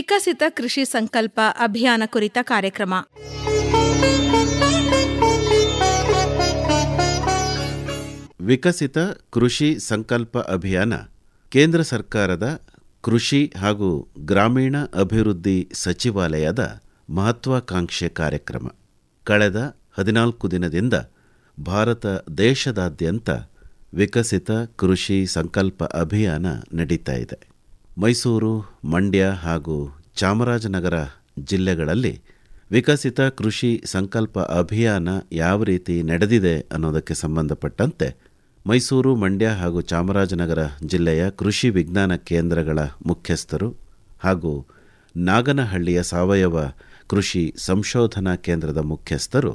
ವಿಕಸಿತ ಕೃಷಿ ಸಂಕಲ್ಪ ಅಭಿಯಾನ ಕುರಿತ ಕಾರ್ಯಕ್ರಮ. ವಿಕಸಿತ ಕೃಷಿ ಸಂಕಲ್ಪ ಅಭಿಯಾನ ಕೇಂದ್ರ ಸರ್ಕಾರದ ಕೃಷಿ ಹಾಗೂ ಗ್ರಾಮೀಣ ಅಭಿವೃದ್ಧಿ ಸಚಿವಾಲಯದ ಮಹತ್ವಾಕಾಂಕ್ಷೆ ಕಾರ್ಯಕ್ರಮ. ಕಳೆದ 14 ದಿನದಿಂದ ಭಾರತ ದೇಶದಾದ್ಯಂತ ವಿಕಸಿತ ಕೃಷಿ ಸಂಕಲ್ಪ ಅಭಿಯಾನ ನಡೀತಾ ಇದೆ. ಮೈಸೂರು, ಮಂಡ್ಯ ಹಾಗೂ ಚಾಮರಾಜನಗರ ಜಿಲ್ಲೆಗಳಲ್ಲಿ ವಿಕಸಿತ ಕೃಷಿ ಸಂಕಲ್ಪ ಅಭಿಯಾನ ಯಾವ ರೀತಿ ನಡೆದಿದೆ ಅನ್ನೋದಕ್ಕೆ ಸಂಬಂಧಪಟ್ಟಂತೆ ಮೈಸೂರು, ಮಂಡ್ಯ ಹಾಗೂ ಚಾಮರಾಜನಗರ ಜಿಲ್ಲೆಯ ಕೃಷಿ ವಿಜ್ಞಾನ ಕೇಂದ್ರಗಳ ಮುಖ್ಯಸ್ಥರು ಹಾಗೂ ನಾಗನಹಳ್ಳಿಯ ಸಾವಯವ ಕೃಷಿ ಸಂಶೋಧನಾ ಕೇಂದ್ರದ ಮುಖ್ಯಸ್ಥರು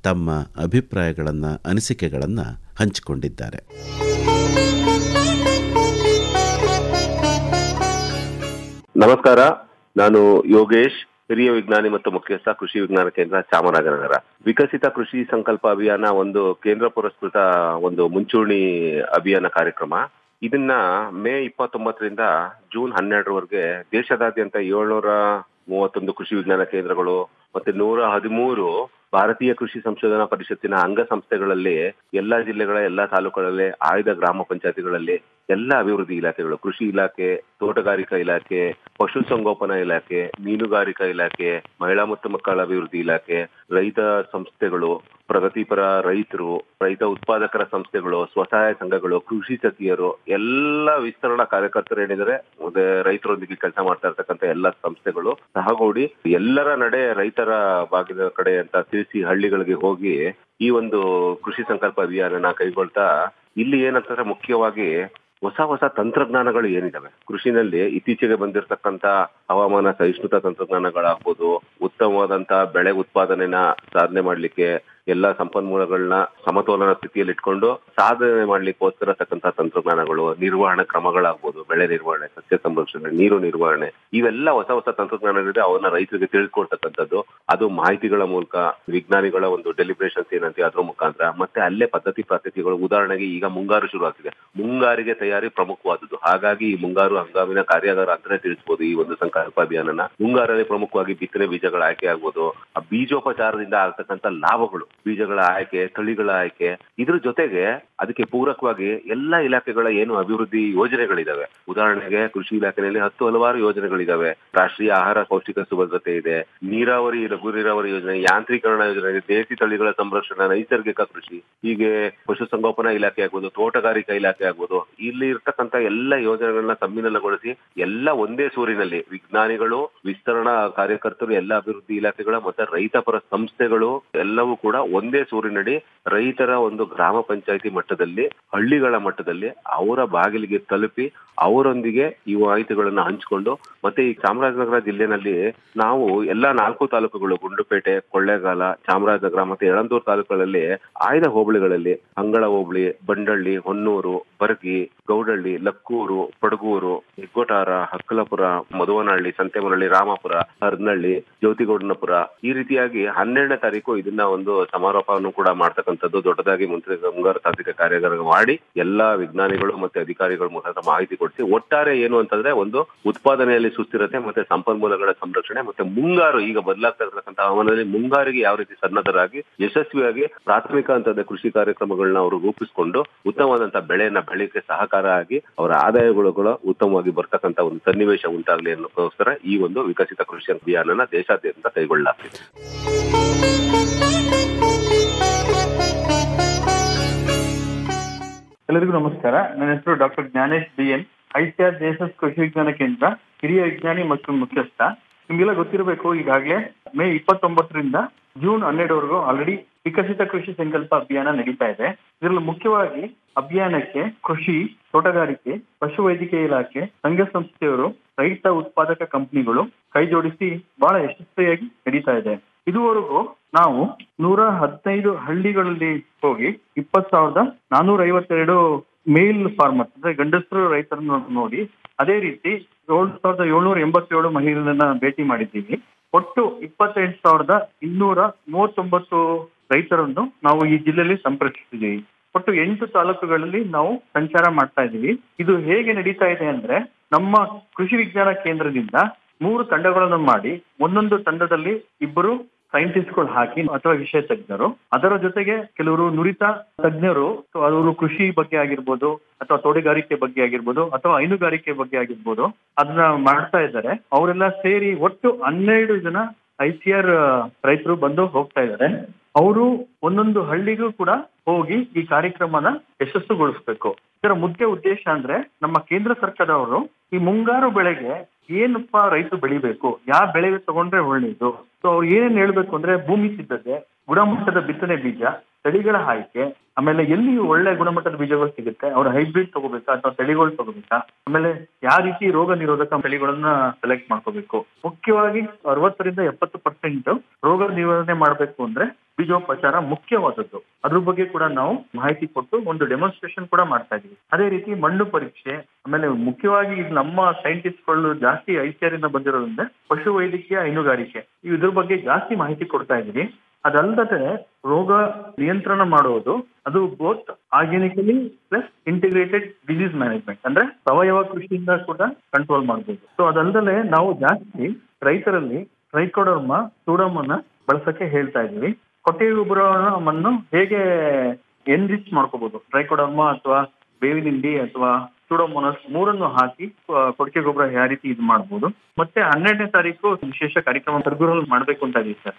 ತಮ್ಮ ಅಭಿಪ್ರಾಯಗಳನ್ನು, ಅನಿಸಿಕೆಗಳನ್ನು ಹಂಚಿಕೊಂಡಿದ್ದಾರೆ. ನಮಸ್ಕಾರ, ನಾನು ಯೋಗೇಶ್, ಹಿರಿಯ ವಿಜ್ಞಾನಿ ಮತ್ತು ಮುಖ್ಯಸ್ಥ, ಕೃಷಿ ವಿಜ್ಞಾನ ಕೇಂದ್ರ, ಚಾಮರಾಜನಗರ. ವಿಕಸಿತ ಕೃಷಿ ಸಂಕಲ್ಪ ಅಭಿಯಾನ ಒಂದು ಕೇಂದ್ರ ಪುರಸ್ಕೃತ ಒಂದು ಮುಂಚೂಣಿ ಅಭಿಯಾನ ಕಾರ್ಯಕ್ರಮ. ಇದನ್ನ ಮೇ 29ರಿಂದ ಜೂನ್ 12ರವರೆಗೆ ದೇಶದಾದ್ಯಂತ 731 ಕೃಷಿ ವಿಜ್ಞಾನ ಕೇಂದ್ರಗಳು ಮತ್ತೆ 113 ಭಾರತೀಯ ಕೃಷಿ ಸಂಶೋಧನಾ ಪರಿಷತ್ತಿನ ಅಂಗ ಸಂಸ್ಥೆಗಳಲ್ಲಿ, ಎಲ್ಲಾ ಜಿಲ್ಲೆಗಳ ಎಲ್ಲಾ ತಾಲೂಕುಗಳಲ್ಲಿ, ಆಯ್ದ ಗ್ರಾಮ ಪಂಚಾಯತಿಗಳಲ್ಲಿ, ಎಲ್ಲ ಅಭಿವೃದ್ಧಿ ಇಲಾಖೆಗಳು, ಕೃಷಿ ಇಲಾಖೆ, ತೋಟಗಾರಿಕಾ ಇಲಾಖೆ, ಪಶುಸಂಗೋಪನಾ ಇಲಾಖೆ, ಮೀನುಗಾರಿಕಾ ಇಲಾಖೆ, ಮಹಿಳಾ ಮತ್ತು ಮಕ್ಕಳ ಅಭಿವೃದ್ಧಿ ಇಲಾಖೆ, ರೈತ ಸಂಸ್ಥೆಗಳು, ಪ್ರಗತಿಪರ ರೈತರು, ರೈತ ಉತ್ಪಾದಕರ ಸಂಸ್ಥೆಗಳು, ಸ್ವಸಹಾಯ ಸಂಘಗಳು, ಕೃಷಿ ಸಖಿಯರು, ಎಲ್ಲ ವಿಸ್ತರಣಾ ಕಾರ್ಯಕರ್ತರು ಏನಿದ್ದಾರೆ, ರೈತರೊಂದಿಗೆ ಕೆಲಸ ಮಾಡ್ತಾ ಇರ್ತಕ್ಕಂಥ ಎಲ್ಲ ಸಂಸ್ಥೆಗಳು ಸಹಗೂಡಿ ಎಲ್ಲರ ನಡೆ ರೈತರ ಭಾಗದ ಕಡೆ ಅಂತ ತಿಳಿಸಿ ಹಳ್ಳಿಗಳಿಗೆ ಹೋಗಿ ಈ ಒಂದು ಕೃಷಿ ಸಂಕಲ್ಪ ಅಭಿಯಾನ ಕೈಗೊಳ್ತಾ, ಇಲ್ಲಿ ಏನಂತಂದ್ರೆ ಮುಖ್ಯವಾಗಿ ಹೊಸ ತಂತ್ರಜ್ಞಾನಗಳು ಏನಿದಾವೆ ಕೃಷಿನಲ್ಲಿ, ಇತ್ತೀಚೆಗೆ ಬಂದಿರತಕ್ಕಂತ ಹವಾಮಾನ ಸಹಿಷ್ಣುತಾ ತಂತ್ರಜ್ಞಾನಗಳಾಗ್ಬೋದು, ಉತ್ತಮವಾದಂತ ಬೆಳೆ ಉತ್ಪಾದನೆನ ಸಾಧನೆ ಮಾಡ್ಲಿಕ್ಕೆ ಎಲ್ಲ ಸಂಪನ್ಮೂಲಗಳನ್ನ ಸಮತೋಲನ ಸ್ಥಿತಿಯಲ್ಲಿ ಇಟ್ಕೊಂಡು ಸಾಧನೆ ಮಾಡ್ಲಿಕ್ಕೋಸ್ಕರ ತಕ್ಕಂತ ತಂತ್ರಜ್ಞಾನಗಳು, ನಿರ್ವಹಣಾ ಕ್ರಮಗಳಾಗ್ಬೋದು, ಬೆಳೆ ನಿರ್ವಹಣೆ, ಸಸ್ಯ ಸಂರಕ್ಷಣೆ, ನೀರು ನಿರ್ವಹಣೆ, ಇವೆಲ್ಲ ಹೊಸ ತಂತ್ರಜ್ಞಾನಗಳಿದೆ. ಅವನ್ನ ರೈತರಿಗೆ ತಿಳಿಸ್ಕೊಡ್ತಕ್ಕಂಥದ್ದು, ಅದು ಮಾಹಿತಿಗಳ ಮೂಲಕ, ವಿಜ್ಞಾನಿಗಳ ಒಂದು ಡೆಲಿಬ್ರೇಷನ್ಸ್ ಏನಂತೀವಿ ಅದ್ರ ಮುಖಾಂತರ, ಮತ್ತೆ ಅಲ್ಲೇ ಪದ್ಧತಿ ಪ್ರಾತ್ಯಕ್ಷಿಗಳು. ಉದಾಹರಣೆಗೆ ಈಗ ಮುಂಗಾರು ಶುರು ಆಗ್ತಿದೆ, ಮುಂಗಾರಿಗೆ ತಯಾರಿ ಪ್ರಮುಖವಾದದ್ದು. ಹಾಗಾಗಿ ಈ ಮುಂಗಾರು ಹಂಗಾಮಿನ ಕಾರ್ಯಾಗಾರ ಅಂತಾನೆ ತಿಳಿಸಬಹುದು ಈ ಒಂದು ಸಂಕಲ್ಪ ಅಭಿಯಾನನ. ಮುಂಗಾರಲ್ಲಿ ಪ್ರಮುಖವಾಗಿ ಬಿತ್ತನೆ ಬೀಜಗಳ ಆಯ್ಕೆ ಆಗ್ಬೋದು, ಆ ಬೀಜೋಪಚಾರದಿಂದ ಆಗ್ತಕ್ಕಂಥ ಲಾಭಗಳು, ಬೀಜಗಳ ಆಯ್ಕೆ, ತಳಿಗಳ ಆಯ್ಕೆ, ಇದ್ರ ಜೊತೆಗೆ ಅದಕ್ಕೆ ಪೂರಕವಾಗಿ ಎಲ್ಲಾ ಇಲಾಖೆಗಳ ಏನು ಅಭಿವೃದ್ಧಿ ಯೋಜನೆಗಳಿದಾವೆ. ಉದಾಹರಣೆಗೆ ಕೃಷಿ ಇಲಾಖೆಯಲ್ಲಿ 10 ಹಲವಾರು ಯೋಜನೆಗಳಿದಾವೆ. ರಾಷ್ಟ್ರೀಯ ಆಹಾರ ಪೌಷ್ಟಿಕ ಸುಭದ್ರತೆ ಇದೆ, ನೀರಾವರಿ, ಲಘು ನೀರಾವರಿ ಯೋಜನೆ, ಯಾಂತ್ರೀಕರಣ ಯೋಜನೆ, ದೇಸಿ ತಳಿಗಳ ಸಂರಕ್ಷಣೆ, ನೈಸರ್ಗಿಕ ಕೃಷಿ, ಹೀಗೆ ಪಶುಸಂಗೋಪನಾ ಇಲಾಖೆ ಆಗ್ಬೋದು, ತೋಟಗಾರಿಕಾ ಇಲಾಖೆ ಆಗ್ಬೋದು, ಇಲ್ಲಿ ಇರ್ತಕ್ಕಂಥ ಎಲ್ಲ ಯೋಜನೆಗಳನ್ನ ಸಮ್ಮಿಲನಗೊಳಿಸಿ ಎಲ್ಲ ಒಂದೇ ಸೂರಿನಲ್ಲಿ ವಿಜ್ಞಾನಿಗಳು, ವಿಸ್ತರಣಾ ಕಾರ್ಯಕರ್ತರು, ಎಲ್ಲ ಅಭಿವೃದ್ಧಿ ಇಲಾಖೆಗಳ ಮತ್ತೆ ರೈತಪರ ಸಂಸ್ಥೆಗಳು ಎಲ್ಲವೂ ಕೂಡ ಒಂದೇ ಸೂರಿನಡಿ ರೈತರ ಒಂದು ಗ್ರಾಮ ಪಂಚಾಯಿತಿ ಮಟ್ಟದಲ್ಲಿ, ಹಳ್ಳಿಗಳ ಮಟ್ಟದಲ್ಲಿ ಅವರ ಬಾಗಿಲಿಗೆ ತಲುಪಿ ಅವರೊಂದಿಗೆ ಈ ಮಾಹಿತಿಗಳನ್ನ ಹಂಚಿಕೊಂಡು, ಮತ್ತೆ ಈ ಚಾಮರಾಜನಗರ ಜಿಲ್ಲೆನಲ್ಲಿ ನಾವು ಎಲ್ಲಾ 4 ತಾಲೂಕುಗಳು, ಗುಂಡ್ಲುಪೇಟೆ, ಕೊಳ್ಳೇಗಾಲ, ಚಾಮರಾಜನಗರ ಮತ್ತೆ ಯಳಂದೂರು ತಾಲೂಕುಗಳಲ್ಲಿ ಆಯ್ದ ಹೋಬಳಿಗಳಲ್ಲಿ ಅಂಗಳ ಹೋಬಳಿ, ಬಂಡಳ್ಳಿ, ಹೊನ್ನೂರು, ಬರ್ಗಿ, ಗೌಡಳ್ಳಿ, ಲಕ್ಕೂರು, ಪಡಗೂರು, ಹೆಗ್ಗೋಟಾರ, ಹಕ್ಕಲಪುರ, ಮಧುವನಹಳ್ಳಿ, ಸಂತೆಮನಹಳ್ಳಿ, ರಾಮಾಪುರ, ಹರದನಹಳ್ಳಿ, ಜ್ಯೋತಿಗೌಡನಪುರ, ಈ ರೀತಿಯಾಗಿ 12ನೇ ತಾರೀಕು ಇದನ್ನ ಒಂದು ಸಮಾರೋಪವನ್ನು ಕೂಡ ಮಾಡ್ತಕ್ಕಂಥದ್ದು ದೊಡ್ಡದಾಗಿ ಮುಂಗಾರು ತಾಂತ್ರಿಕ ಕಾರ್ಯಾಗಾರ ಮಾಡಿ ಎಲ್ಲಾ ವಿಜ್ಞಾನಿಗಳು ಮತ್ತೆ ಅಧಿಕಾರಿಗಳು ಮುಖಾಂತರ ಮಾಹಿತಿ ಕೊಡಿಸಿ, ಒಟ್ಟಾರೆ ಏನು ಅಂತಂದ್ರೆ ಒಂದು ಉತ್ಪಾದನೆಯಲ್ಲಿ ಸುಸ್ಥಿರತೆ ಮತ್ತೆ ಸಂಪನ್ಮೂಲಗಳ ಸಂರಕ್ಷಣೆ, ಮತ್ತೆ ಮುಂಗಾರು ಈಗ ಬದಲಾಗ್ತಾ ಇರತಕ್ಕಂಥ ಹವಾಮಾನದಲ್ಲಿ ಮುಂಗಾರಿಗೆ ಯಾವ ರೀತಿ ಸನ್ನದ್ಧರಾಗಿ ಯಶಸ್ವಿಯಾಗಿ ಪ್ರಾಥಮಿಕ ಹಂತದ ಕೃಷಿ ಕಾರ್ಯಕ್ರಮಗಳನ್ನ ಅವರು ರೂಪಿಸಿಕೊಂಡು ಉತ್ತಮವಾದಂತಹ ಬೆಳೆಯನ್ನ ಬೆಳೆಯಕ್ಕೆ ಸಹಕಾರ ಆಗಿ ಅವರ ಆದಾಯಗಳು ಉತ್ತಮವಾಗಿ ಬರ್ತಕ್ಕಂಥ ಒಂದು ಸನ್ನಿವೇಶ ಉಂಟಾಗಲಿ ಅನ್ನೋಕ್ಕೋಸ್ಕರ ಈ ಒಂದು ವಿಕಸಿತ ಕೃಷಿ ಅಭಿಯಾನನ ದೇಶಾದ್ಯಂತ ಕೈಗೊಳ್ಳಲಾಗ್ತಿದೆ. ಎಲ್ಲರಿಗೂ ನಮಸ್ಕಾರ. ನನ್ನ ಹೆಸರು doctor Gyanesh BN, ICAR JSS ಕೃಷಿ ವಿಜ್ಞಾನ ಕೇಂದ್ರ, ಹಿರಿಯ ವಿಜ್ಞಾನಿ ಮತ್ತು ಮುಖ್ಯಸ್ಥ. ನಿಮ್ಗೆಲ್ಲ ಗೊತ್ತಿರಬೇಕು, ಈಗಾಗಲೇ ಮೇ 29ರಿಂದ ಜೂನ್ 12ವರೆಗೂ ಆಲ್ರೆಡಿ ವಿಕಸಿತ ಕೃಷಿ ಸಂಕಲ್ಪ ಅಭಿಯಾನ ನಡೀತಾ ಇದೆ. ಇದರಲ್ಲಿ ಮುಖ್ಯವಾಗಿ ಅಭಿಯಾನಕ್ಕೆ ಕೃಷಿ, ತೋಟಗಾರಿಕೆ, ಪಶುವೈದ್ಯಕೀಯ ಇಲಾಖೆ, ಸಂಘ ಸಂಸ್ಥೆಯವರು, ರೈತ ಉತ್ಪಾದಕ ಕಂಪನಿಗಳು ಕೈ ಜೋಡಿಸಿ ಬಹಳ ಯಶಸ್ವಿಯಾಗಿ ನಡೀತಾ ಇದೆ. ಇದುವರೆಗೂ ನಾವು 115 ಹಳ್ಳಿಗಳಲ್ಲಿ ಹೋಗಿ 20,452 ಮೇಲ್ ಫಾರ್ಮರ್ಸ್ ಅಂದ್ರೆ ಗಂಡಸರು ರೈತರನ್ನು ನೋಡಿ, ಅದೇ ರೀತಿ 7,787 ಮಹಿಳೆಯರನ್ನ ಭೇಟಿ ಮಾಡಿದ್ದೀವಿ. ಒಟ್ಟು 28,239 ರೈತರನ್ನು ನಾವು ಈ ಜಿಲ್ಲೆಯಲ್ಲಿ ಸಂಪರ್ಕಿಸಿದ್ದೀವಿ. ಒಟ್ಟು 8 ತಾಲೂಕುಗಳಲ್ಲಿ ನಾವು ಸಂಚಾರ ಮಾಡ್ತಾ ಇದ್ದೀವಿ. ಇದು ಹೇಗೆ ನಡೀತಾ ಇದೆ ಅಂದ್ರೆ, ನಮ್ಮ ಕೃಷಿ ವಿಜ್ಞಾನ ಕೇಂದ್ರದಿಂದ 3 ತಂಡಗಳನ್ನು ಮಾಡಿ ಒಂದೊಂದು ತಂಡದಲ್ಲಿ ಇಬ್ಬರು ಸೈಂಟಿಸ್ಟ್ಗಳು ಹಾಕಿ ಅಥವಾ ವಿಷಯ ತಜ್ಞರು, ಅದರ ಜೊತೆಗೆ ಕೆಲವರು ನುರಿತ ತಜ್ಞರು, ಅವರು ಕೃಷಿ ಬಗ್ಗೆ ಆಗಿರ್ಬೋದು ಅಥವಾ ತೋಟಗಾರಿಕೆ ಬಗ್ಗೆ ಆಗಿರ್ಬೋದು ಅಥವಾ ಹೈನುಗಾರಿಕೆ ಬಗ್ಗೆ ಆಗಿರ್ಬೋದು ಅದನ್ನ ಮಾಡ್ತಾ ಇದ್ದಾರೆ. ಅವರೆಲ್ಲ ಸೇರಿ ಒಟ್ಟು 12 ಜನ ICR ರೈತರು ಬಂದು ಹೋಗ್ತಾ ಇದ್ದಾರೆ. ಅವರು ಒಂದೊಂದು ಹಳ್ಳಿಗೂ ಕೂಡ ಹೋಗಿ ಈ ಕಾರ್ಯಕ್ರಮನ ಯಶಸ್ಸುಗೊಳಿಸ್ಬೇಕು. ಇದರ ಮುಖ್ಯ ಉದ್ದೇಶ ಅಂದ್ರೆ ನಮ್ಮ ಕೇಂದ್ರ ಸರ್ಕಾರದವರು ಈ ಮುಂಗಾರು ಬೆಳೆಗೆ ಏನಪ್ಪ ರೈತರು ಬೆಳಿಬೇಕು, ಯಾವ ಬೆಳೆ ತಗೊಂಡ್ರೆ ಒಳ್ಳೇದು, ಸೊ ಅವ್ರು ಏನೇನ್ ಹೇಳ್ಬೇಕು ಅಂದ್ರೆ ಭೂಮಿ ಸಿದ್ಧತೆ, ಗುಣಮಟ್ಟದ ಬಿತ್ತನೆ ಬೀಜ, ತಳಿಗಳ ಆಯ್ಕೆ, ಆಮೇಲೆ ಎಲ್ಲಿ ಒಳ್ಳೆ ಗುಣಮಟ್ಟದ ಬೀಜಗಳು ಸಿಗುತ್ತೆ, ಅವ್ರ ಹೈಬ್ರಿಡ್ ತಗೋಬೇಕಾ ಅಥವಾ ತಳಿಗಳು ತಗೋಬೇಕಾ, ಆಮೇಲೆ ಯಾವ ರೀತಿ ರೋಗ ನಿರೋಧಕ ತಳಿಗಳನ್ನ ಸೆಲೆಕ್ಟ್ ಮಾಡ್ಕೋಬೇಕು. ಮುಖ್ಯವಾಗಿ 60-70% ರೋಗ ನಿವಾರಣೆ ಮಾಡ್ಬೇಕು ಅಂದ್ರೆ ಬೀಜೋಪಚಾರ ಮುಖ್ಯವಾದದ್ದು. ಅದ್ರ ಬಗ್ಗೆ ಕೂಡ ನಾವು ಮಾಹಿತಿ ಕೊಟ್ಟು ಒಂದು ಡೆಮಾನ್ಸ್ಟ್ರೇಷನ್ ಕೂಡ ಮಾಡ್ತಾ ಇದೀವಿ. ಅದೇ ರೀತಿ ಮಣ್ಣು ಪರೀಕ್ಷೆ, ಆಮೇಲೆ ಮುಖ್ಯವಾಗಿ ನಮ್ಮ ಸೈಂಟಿಸ್ಟ್ಗಳು ಜಾಸ್ತಿ ICR ಇಂದ ಬಂದಿರೋದ್ರಿಂದ ಪಶು ವೈದ್ಯಕೀಯ, ಹೈನುಗಾರಿಕೆ ಇದ್ರ ಬಗ್ಗೆ ಜಾಸ್ತಿ ಮಾಹಿತಿ ಕೊಡ್ತಾ ಇದೀವಿ. ಅದಲ್ಲದೆ ರೋಗ ನಿಯಂತ್ರಣ ಮಾಡುವುದು, ಅದು both organically plus integrated disease management ಅಂದ್ರೆ ಸಾವಯವ ಕೃಷಿಯಿಂದ ಕೂಡ ಕಂಟ್ರೋಲ್ ಮಾಡಬಹುದು. ಸೊ ಅದಲ್ಲದೆ ನಾವು ಜಾಸ್ತಿ ರೈತರಲ್ಲಿ ಟ್ರೈಕೋಡರ್ಮ, ಸೂಡೋಮೋನ ಬಳಸಕ್ಕೆ ಹೇಳ್ತಾ ಇದೀವಿ. ಕೊಟ್ಟಿಗೆ ಗೊಬ್ಬರವನ್ನು ಹೇಗೆ ಎನ್ರಿಚ್ ಮಾಡ್ಕೋಬಹುದು, ಟ್ರೈಕೋಡರ್ಮ ಅಥವಾ ಬೇವಿನ ಹಿಂಡಿ ಅಥವಾ ಸೂಡೋಮೋನಸ್ 3 ಹಾಕಿ ಕೊಟ್ಟಿಗೆ ಗೊಬ್ಬರ ಯಾವ ರೀತಿ ಇದು ಮಾಡಬಹುದು. ಮತ್ತೆ 12ನೇ ತಾರೀಕು ವಿಶೇಷ ಕಾರ್ಯಕ್ರಮ ತರಗೂರಲ್ಲಿ ಮಾಡ್ಬೇಕು ಅಂತ ಇದೀವಿ ಸರ್.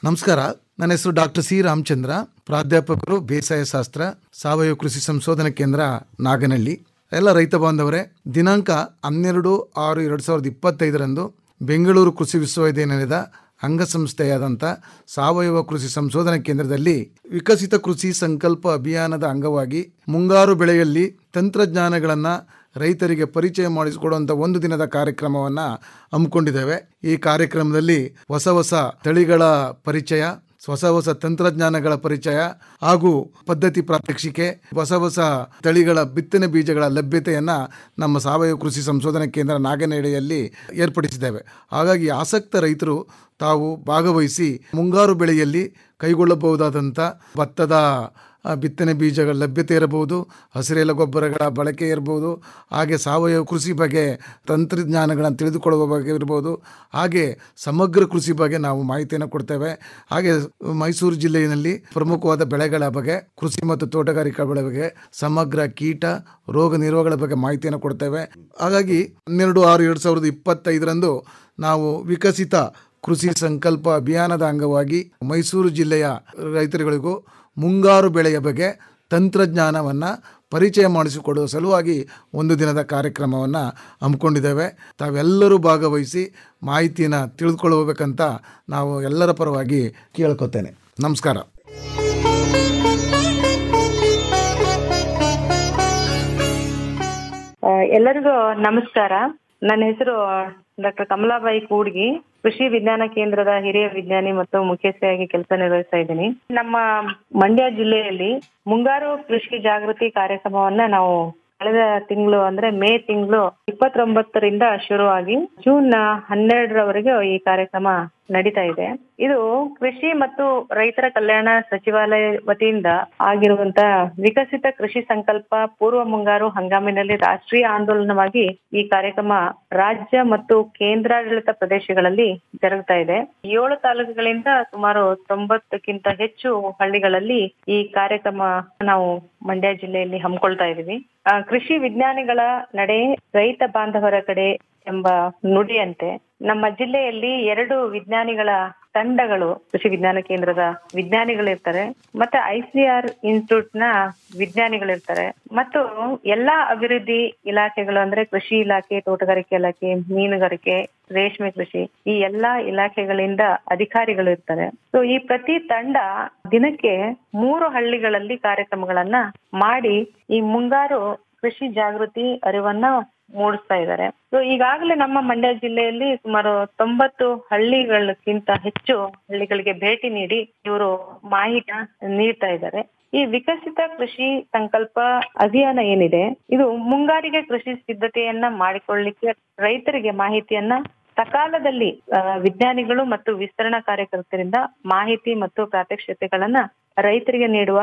ನಮಸ್ಕಾರ, ನನ್ನ ಹೆಸರು ಡಾಕ್ಟರ್ ಸಿ ರಾಮಚಂದ್ರ, ಪ್ರಾಧ್ಯಾಪಕರು ಬೇಸಾಯ ಶಾಸ್ತ್ರ, ಸಾವಯವ ಕೃಷಿ ಸಂಶೋಧನಾ ಕೇಂದ್ರ, ನಾಗನಹಳ್ಳಿ. ಎಲ್ಲ ರೈತ ಬಾಂಧವರೇ, ದಿನಾಂಕ 12/6/2025 ಬೆಂಗಳೂರು ಕೃಷಿ ವಿಶ್ವವಿದ್ಯಾನಿಲಯದ ಅಂಗಸಂಸ್ಥೆಯಾದಂಥ ಸಾವಯವ ಕೃಷಿ ಸಂಶೋಧನಾ ಕೇಂದ್ರದಲ್ಲಿ ವಿಕಸಿತ ಕೃಷಿ ಸಂಕಲ್ಪ ಅಭಿಯಾನದ ಅಂಗವಾಗಿ ಮುಂಗಾರು ಬೆಳೆಯಲ್ಲಿ ತಂತ್ರಜ್ಞಾನಗಳನ್ನು ರೈತರಿಗೆ ಪರಿಚಯ ಮಾಡಿಸಿಕೊಡುವಂಥ ಒಂದು ದಿನದ ಕಾರ್ಯಕ್ರಮವನ್ನು ಹಮ್ಮಿಕೊಂಡಿದ್ದೇವೆ. ಈ ಕಾರ್ಯಕ್ರಮದಲ್ಲಿ ಹೊಸ ಹೊಸ ತಳಿಗಳ ಪರಿಚಯ, ಹೊಸ ತಂತ್ರಜ್ಞಾನಗಳ ಪರಿಚಯ ಹಾಗೂ ಪದ್ಧತಿ ಪ್ರಾತ್ಯಕ್ಷಿಕೆ, ಹೊಸ ತಳಿಗಳ ಬಿತ್ತನೆ ಬೀಜಗಳ ಲಭ್ಯತೆಯನ್ನು ನಮ್ಮ ಸಾವಯವ ಕೃಷಿ ಸಂಶೋಧನಾ ಕೇಂದ್ರ ನಾಗನಹಳ್ಳಿಯಲ್ಲಿ ಏರ್ಪಡಿಸಿದ್ದೇವೆ. ಹಾಗಾಗಿ ಆಸಕ್ತ ರೈತರು ತಾವು ಭಾಗವಹಿಸಿ ಮುಂಗಾರು ಬೆಳೆಯಲ್ಲಿ ಕೈಗೊಳ್ಳಬಹುದಾದಂಥ ಭತ್ತದ ಬಿತ್ತನೆ ಬೀಜಗಳ ಲಭ್ಯತೆ ಇರಬಹುದು, ಹಸಿರೆಲೆ ಗೊಬ್ಬರಗಳ ಬಳಕೆ ಇರಬಹುದು, ಹಾಗೆ ಸಾವಯವ ಕೃಷಿ ಬಗ್ಗೆ ತಂತ್ರಜ್ಞಾನಗಳನ್ನು ತಿಳಿದುಕೊಳ್ಳುವ ಬಗ್ಗೆ ಇರ್ಬೋದು, ಹಾಗೆ ಸಮಗ್ರ ಕೃಷಿ ಬಗ್ಗೆ ನಾವು ಮಾಹಿತಿಯನ್ನು ಕೊಡ್ತೇವೆ. ಹಾಗೆ ಮೈಸೂರು ಜಿಲ್ಲೆಯಲ್ಲಿ ಪ್ರಮುಖವಾದ ಬೆಳೆಗಳ ಬಗ್ಗೆ, ಕೃಷಿ ಮತ್ತು ತೋಟಗಾರಿಕಾ ಬೆಳೆ ಬಗ್ಗೆ, ಸಮಗ್ರ ಕೀಟ ರೋಗ ನಿರೋಧಗಳ ಬಗ್ಗೆ ಮಾಹಿತಿಯನ್ನು ಕೊಡ್ತೇವೆ. ಹಾಗಾಗಿ 12/6/2025 ನಾವು ವಿಕಸಿತ ಕೃಷಿ ಸಂಕಲ್ಪ ಅಭಿಯಾನದ ಅಂಗವಾಗಿ ಮೈಸೂರು ಜಿಲ್ಲೆಯ ರೈತರುಗಳಿಗೂ ಮುಂಗಾರು ಬೆಳೆಯ ಬಗ್ಗೆ ತಂತ್ರಜ್ಞಾನವನ್ನು ಪರಿಚಯ ಮಾಡಿಸಿಕೊಡುವ ಸಲುವಾಗಿ ಒಂದು ದಿನದ ಕಾರ್ಯಕ್ರಮವನ್ನು ಹಮ್ಮಿಕೊಂಡಿದ್ದೇವೆ. ತಾವೆಲ್ಲರೂ ಭಾಗವಹಿಸಿ ಮಾಹಿತಿಯನ್ನು ತಿಳಿದುಕೊಳ್ಳಬೇಕಂತ ನಾವು ಎಲ್ಲರ ಪರವಾಗಿ ಕೇಳ್ಕೊತೇನೆ. ನಮಸ್ಕಾರ. ಎಲ್ಲರಿಗೂ ನಮಸ್ಕಾರ. ನನ್ನ ಹೆಸರು ಡಾಕ್ಟರ್ ಕಮಲಾಬಾಯಿ ಕೂಡ್ಗಿ, ಕೃಷಿ ವಿಜ್ಞಾನ ಕೇಂದ್ರದ ಹಿರಿಯ ವಿಜ್ಞಾನಿ ಮತ್ತು ಮುಖ್ಯಸ್ಥೆಯಾಗಿ ಕೆಲಸ ನಿರ್ವಹಿಸ್ತಾ ಇದ್ದೀನಿ. ನಮ್ಮ ಮಂಡ್ಯ ಜಿಲ್ಲೆಯಲ್ಲಿ ಮುಂಗಾರು ಕೃಷಿ ಜಾಗೃತಿ ಕಾರ್ಯಕ್ರಮವನ್ನ ನಾವು ಕಳೆದ ತಿಂಗಳು ಅಂದ್ರೆ ಮೇ ತಿಂಗಳು 29ರಿಂದ ಶುರುವಾಗಿ ಜೂನ್ 12ರವರೆಗೆ ಈ ಕಾರ್ಯಕ್ರಮ ನಡೀತಾ ಇದೆ. ಇದು ಕೃಷಿ ಮತ್ತು ರೈತರ ಕಲ್ಯಾಣ ಸಚಿವಾಲಯ ವತಿಯಿಂದ ಆಗಿರುವಂತ ವಿಕಸಿತ ಕೃಷಿ ಸಂಕಲ್ಪ ಪೂರ್ವ ಮುಂಗಾರು ಹಂಗಾಮಿನಲ್ಲಿ ರಾಷ್ಟ್ರೀಯ ಆಂದೋಲನವಾಗಿ ಈ ಕಾರ್ಯಕ್ರಮ ರಾಜ್ಯ ಮತ್ತು ಕೇಂದ್ರಾಡಳಿತ ಪ್ರದೇಶಗಳಲ್ಲಿ ಜರುಗ್ತಾ ಇದೆ. 7 ತಾಲೂಕುಗಳಿಂದ ಸುಮಾರು 90ಕ್ಕಿಂತ ಹೆಚ್ಚು ಹಳ್ಳಿಗಳಲ್ಲಿ ಈ ಕಾರ್ಯಕ್ರಮ ನಾವು ಮಂಡ್ಯ ಜಿಲ್ಲೆಯಲ್ಲಿ ಹಮ್ಮಿಕೊಳ್ತಾ ಇದೀವಿ. ಕೃಷಿ ವಿಜ್ಞಾನಿಗಳ ನಡೆ ರೈತ ಬಾಂಧವರ ಕಡೆ ಎಂಬ ನುಡಿಯಂತೆ ನಮ್ಮ ಜಿಲ್ಲೆಯಲ್ಲಿ 2 ವಿಜ್ಞಾನಿಗಳ ತಂಡಗಳು, ಕೃಷಿ ವಿಜ್ಞಾನ ಕೇಂದ್ರದ ವಿಜ್ಞಾನಿಗಳಿರ್ತಾರೆ, ಮತ್ತೆ ICR ಇನ್ಸ್ಟಿಟ್ಯೂಟ್ ನ ವಿಜ್ಞಾನಿಗಳಿರ್ತಾರೆ, ಮತ್ತು ಎಲ್ಲಾ ಅಭಿವೃದ್ಧಿ ಇಲಾಖೆಗಳು ಅಂದ್ರೆ ಕೃಷಿ ಇಲಾಖೆ, ತೋಟಗಾರಿಕೆ ಇಲಾಖೆ, ಮೀನುಗಾರಿಕೆ, ರೇಷ್ಮೆ ಕೃಷಿ, ಈ ಎಲ್ಲಾ ಇಲಾಖೆಗಳಿಂದ ಅಧಿಕಾರಿಗಳು ಇರ್ತಾರೆ. ಸೊ ಈ ಪ್ರತಿ ತಂಡ ದಿನಕ್ಕೆ 3 ಹಳ್ಳಿಗಳಲ್ಲಿ ಕಾರ್ಯಕ್ರಮಗಳನ್ನ ಮಾಡಿ ಈ ಮುಂಗಾರು ಕೃಷಿ ಜಾಗೃತಿ ಅರಿವನ್ನ ಮೂಡಿಸ್ತಾ ಇದ್ದಾರೆ. ಸೊ ಈಗಾಗಲೇ ನಮ್ಮ ಮಂಡ್ಯ ಜಿಲ್ಲೆಯಲ್ಲಿ ಸುಮಾರು 90 ಹಳ್ಳಿಗಳಕ್ಕಿಂತ ಹೆಚ್ಚು ಹಳ್ಳಿಗಳಿಗೆ ಭೇಟಿ ನೀಡಿ ಇವರು ಮಾಹಿತಿ ನೀಡ್ತಾ ಇದ್ದಾರೆ. ಈ ವಿಕಸಿತ ಕೃಷಿ ಸಂಕಲ್ಪ ಅಭಿಯಾನ ಏನಿದೆ, ಇದು ಮುಂಗಾರಿಗೆ ಕೃಷಿ ಸಿದ್ಧತೆಯನ್ನ ಮಾಡಿಕೊಳ್ಳಲಿಕ್ಕೆ ರೈತರಿಗೆ ಮಾಹಿತಿಯನ್ನ ಸಕಾಲದಲ್ಲಿ ವಿಜ್ಞಾನಿಗಳು ಮತ್ತು ವಿಸ್ತರಣಾ ಕಾರ್ಯಕರ್ತರಿಂದ ಮಾಹಿತಿ ಮತ್ತು ಪ್ರಾತ್ಯಕ್ಷಿತೆಗಳನ್ನ ರೈತರಿಗೆ ನೀಡುವ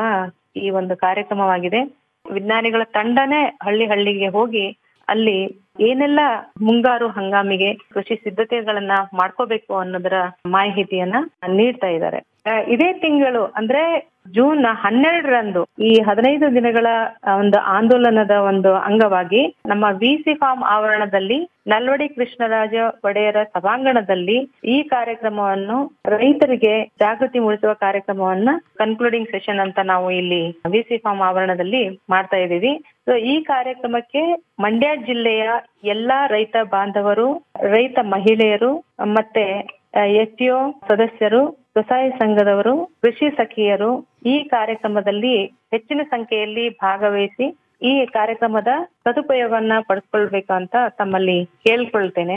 ಈ ಒಂದು ಕಾರ್ಯಕ್ರಮವಾಗಿದೆ. ವಿಜ್ಞಾನಿಗಳ ತಂಡನೇ ಹಳ್ಳಿಗೆ ಹೋಗಿ ಅಲ್ಲಿ ಏನೆಲ್ಲ ಮುಂಗಾರು ಹಂಗಾಮಿಗೆ ಕೃಷಿ ಸಿದ್ಧತೆಗಳನ್ನ ಮಾಡ್ಕೋಬೇಕು ಅನ್ನೋದರ ಮಾಹಿತಿಯನ್ನ ನೀಡ್ತಾ ಇದ್ದಾರೆ. ಇದೇ ತಿಂಗಳು ಅಂದ್ರೆ ಜೂನ್ 12ರಂದು ಈ 15 ದಿನಗಳ ಒಂದು ಆಂದೋಲನದ ಒಂದು ಅಂಗವಾಗಿ ನಮ್ಮ ವಿಸಿ ಫಾರ್ಮ್ ಆವರಣದಲ್ಲಿ ನಲ್ವಡಿ ಕೃಷ್ಣರಾಜ ಒಡೆಯರ ಸಭಾಂಗಣದಲ್ಲಿ ಈ ಕಾರ್ಯಕ್ರಮವನ್ನು ರೈತರಿಗೆ ಜಾಗೃತಿ ಮೂಡಿಸುವ ಕಾರ್ಯಕ್ರಮವನ್ನ ಕನ್ಕ್ಲೂಡಿಂಗ್ ಸೆಷನ್ ಅಂತ ನಾವು ಇಲ್ಲಿ ವಿಸಿ ಫಾರ್ಮ್ ಆವರಣದಲ್ಲಿ ಮಾಡ್ತಾ ಇದ್ದೀವಿ. ಸೊ ಈ ಕಾರ್ಯಕ್ರಮಕ್ಕೆ ಮಂಡ್ಯ ಜಿಲ್ಲೆಯ ಎಲ್ಲಾ ರೈತ ಬಾಂಧವರು, ರೈತ ಮಹಿಳೆಯರು ಮತ್ತೆ ಎಫ್ಪಿಒ ಸದಸ್ಯರು, ಸ್ವಸಹಾಯ ಸಂಘದವರು, ಕೃಷಿ ಸಖಿಯರು ಈ ಕಾರ್ಯಕ್ರಮದಲ್ಲಿ ಹೆಚ್ಚಿನ ಸಂಖ್ಯೆಯಲ್ಲಿ ಭಾಗವಹಿಸಿ ಈ ಕಾರ್ಯಕ್ರಮದ ಸದುಪಯೋಗವನ್ನ ಪಡಿಸ್ಕೊಳ್ಬೇಕಂತ ತಮ್ಮಲ್ಲಿ ಕೇಳ್ಕೊಳ್ತೇನೆ.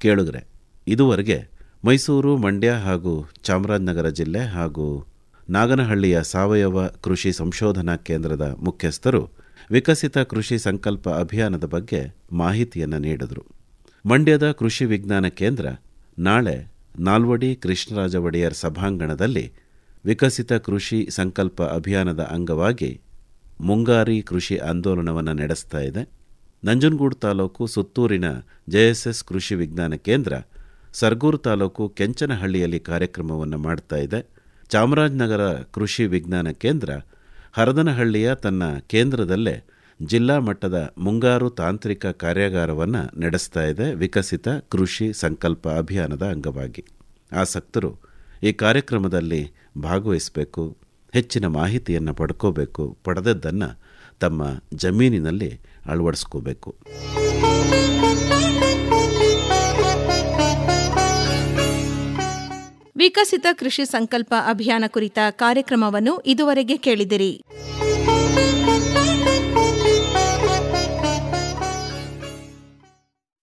ಕೇಳುಗರೆ, ಇದುವರೆಗೆ ಮೈಸೂರು, ಮಂಡ್ಯ ಹಾಗೂ ಚಾಮರಾಜನಗರ ಜಿಲ್ಲೆ ಹಾಗೂ ನಾಗನಹಳ್ಳಿಯ ಸಾವಯವ ಕೃಷಿ ಸಂಶೋಧನಾ ಕೇಂದ್ರದ ಮುಖ್ಯಸ್ಥರು ವಿಕಸಿತ ಕೃಷಿ ಸಂಕಲ್ಪ ಅಭಿಯಾನದ ಬಗ್ಗೆ ಮಾಹಿತಿಯನ್ನು ನೀಡಿದರು. ಮಂಡ್ಯದ ಕೃಷಿ ವಿಜ್ಞಾನ ಕೇಂದ್ರ ನಾಳೆ ನಾಲ್ವಡಿ ಕೃಷ್ಣರಾಜ ಒಡೆಯರ್ ಸಭಾಂಗಣದಲ್ಲಿ ವಿಕಸಿತ ಕೃಷಿ ಸಂಕಲ್ಪ ಅಭಿಯಾನದ ಅಂಗವಾಗಿ ಮುಂಗಾರಿ ಕೃಷಿ ಆಂದೋಲನವನ್ನು ನಡೆಸ್ತಾ ಇದೆ. ನಂಜನಗೂಡು ತಾಲೂಕು ಸುತ್ತೂರಿನ ಜೆಎಸ್ಎಸ್ ಕೃಷಿ ವಿಜ್ಞಾನ ಕೇಂದ್ರ ಸರಗೂರು ತಾಲೂಕು ಕೆಂಚನಹಳ್ಳಿಯಲ್ಲಿ ಕಾರ್ಯಕ್ರಮವನ್ನು ಮಾಡ್ತಾ ಇದೆ. ಚಾಮರಾಜನಗರ ಕೃಷಿ ವಿಜ್ಞಾನ ಕೇಂದ್ರ ಹರದನಹಳ್ಳಿಯ ತನ್ನ ಕೇಂದ್ರದಲ್ಲೇ ಜಿಲ್ಲಾ ಮಟ್ಟದ ಮುಂಗಾರು ತಾಂತ್ರಿಕ ಕಾರ್ಯಾಗಾರವನ್ನು ನಡೆಸ್ತಾ ಇದೆ ವಿಕಸಿತ ಕೃಷಿ ಸಂಕಲ್ಪ ಅಭಿಯಾನದ ಅಂಗವಾಗಿ. ಆಸಕ್ತರು ಈ ಕಾರ್ಯಕ್ರಮದಲ್ಲಿ ಭಾಗವಹಿಸಬೇಕು, ಹೆಚ್ಚಿನ ಮಾಹಿತಿಯನ್ನು ಪಡ್ಕೋಬೇಕು, ಪಡೆದದ್ದನ್ನು ತಮ್ಮ ಜಮೀನಿನಲ್ಲಿ ಅಳವಡಿಸ್ಕೋಬೇಕು. ವಿಕಸಿತ ಕೃಷಿ ಸಂಕಲ್ಪ ಅಭಿಯಾನ ಕುರಿತ ಕಾರ್ಯಕ್ರಮವನ್ನು ಇದುವರೆಗೆ ಕೇಳಿದಿರಿ.